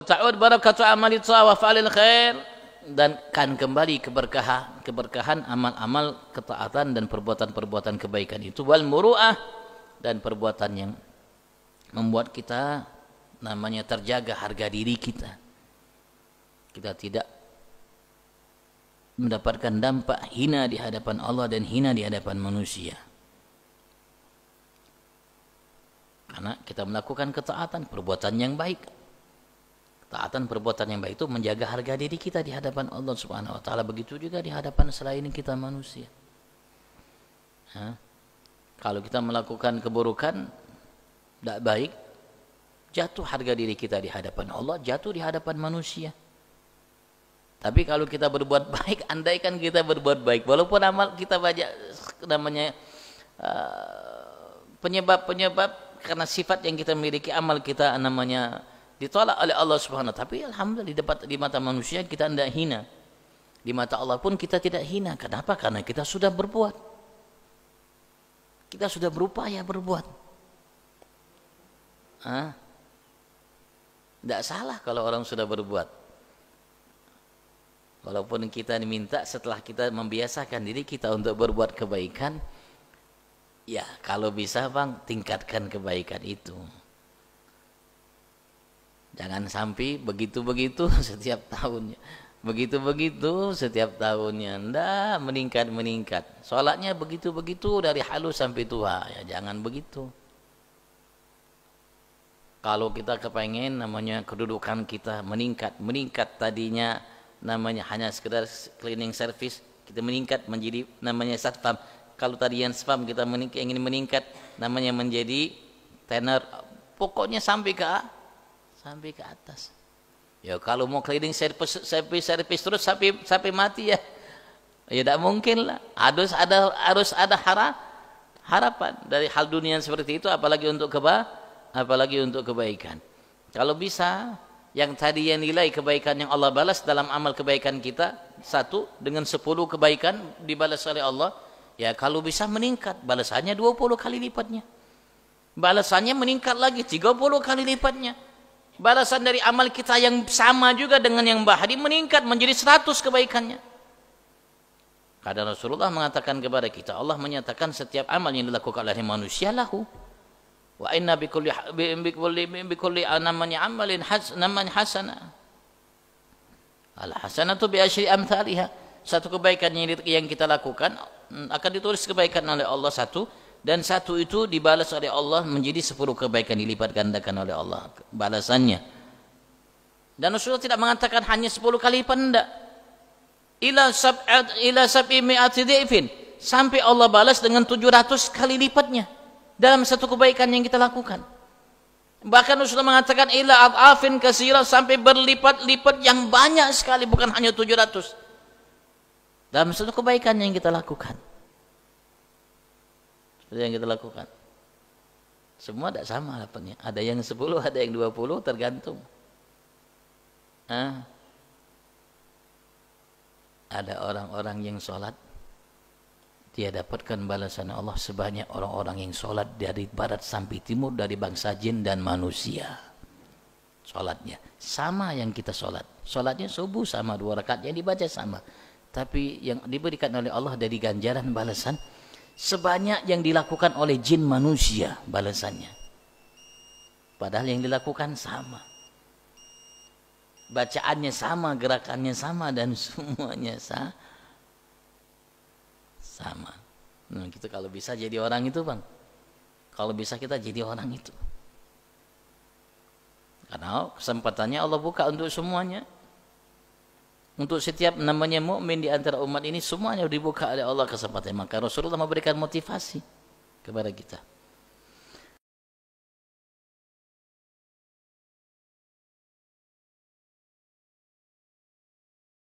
ta'ud barakatu amali wa fa'alil khair, dan kan kembali keberkahan amal-amal ketaatan dan perbuatan-perbuatan kebaikan itu, wal muru'ah, dan perbuatan yang membuat kita namanya terjaga harga diri kita. Kita tidak mendapatkan dampak hina di hadapan Allah dan hina di hadapan manusia. Karena kita melakukan ketaatan, perbuatan yang baik. Ketaatan, perbuatan yang baik itu menjaga harga diri kita di hadapan Allah Subhanahu wa taala, begitu juga di hadapan selain kita manusia. Kalau kita melakukan keburukan tidak baik, jatuh harga diri kita di hadapan Allah, jatuh di hadapan manusia. Tapi kalau kita berbuat baik, andaikan kita berbuat baik, walaupun amal kita banyak namanya penyebab-penyebab karena sifat yang kita miliki, amal kita namanya ditolak oleh Allah Subhanahu wa taala, tapi alhamdulillah di mata manusia kita tidak hina. Di mata Allah pun kita tidak hina. Kenapa? Karena kita sudah berbuat. Kita sudah berupaya berbuat. Tidak salah kalau orang sudah berbuat. Walaupun kita diminta setelah kita membiasakan diri kita untuk berbuat kebaikan, ya kalau bisa Bang, tingkatkan kebaikan itu. Jangan sampai begitu-begitu setiap tahunnya. Begitu-begitu setiap tahunnya. Nggak meningkat-meningkat. Sholatnya begitu-begitu dari halus sampai tua. Ya jangan begitu. Kalau kita kepengen namanya kedudukan kita meningkat tadinya namanya hanya sekedar cleaning service, kita meningkat menjadi namanya satpam. Kalau tadi yang spam kita ingin meningkat namanya menjadi tenar, pokoknya sampai ke atas. Ya kalau mau cleaning service terus sampai mati ya tidak mungkin lah. Harus ada harapan dari hal dunia seperti itu, apalagi untuk kebaikan. Kalau bisa yang tadi yang nilai kebaikan yang Allah balas dalam amal kebaikan kita 1 dengan 10 kebaikan dibalas oleh Allah, ya kalau bisa meningkat balasannya 20 kali lipatnya, balasannya meningkat lagi 30 kali lipatnya, balasan dari amal kita yang sama juga dengan yang bahari meningkat menjadi 100 kebaikannya. Karena Rasulullah mengatakan kepada kita, Allah menyatakan setiap amal yang dilakukan oleh manusia lahu, wa inna bikulli amalin hasanah, al hasanatu bi asyri amthaliha. Satu kebaikan yang kita lakukan akan ditulis kebaikan oleh Allah 1, dan 1 itu dibalas oleh Allah menjadi 10 kebaikan, dilipat gandakan oleh Allah balasannya. Dan Rasulullah tidak mengatakan hanya 10 kali lipat, enggak, ila sab'imi'ati dhifin, sampai Allah balas dengan 700 kali lipatnya dalam satu kebaikan yang kita lakukan. Bahkan Rasulullah mengatakan ila ad'afin katsira, sampai berlipat-lipat yang banyak sekali, bukan hanya 700 dalam satu kebaikan yang kita lakukan. Seperti yang kita lakukan semua tidak sama dapatnya, ada yang 10, ada yang 20, tergantung. Ada orang-orang yang sholat, dia dapatkan balasan Allah sebanyak orang-orang yang sholat dari barat sampai timur, dari bangsa jin dan manusia. Sholatnya sama yang kita sholat, sholatnya subuh sama 2 rakaat yang dibaca sama, tapi yang diberikan oleh Allah dari ganjaran balasan sebanyak yang dilakukan oleh jin manusia balasannya. Padahal yang dilakukan sama, bacaannya sama, gerakannya sama, dan semuanya sama. Nah, kita kalau bisa jadi orang itu Bang, kalau bisa kita jadi orang itu, karena kesempatannya Allah buka untuk semuanya, untuk setiap namanya mukmin di antara umat ini, semuanya dibuka oleh Allah kesempatan. Maka Rasulullah memberikan motivasi kepada kita.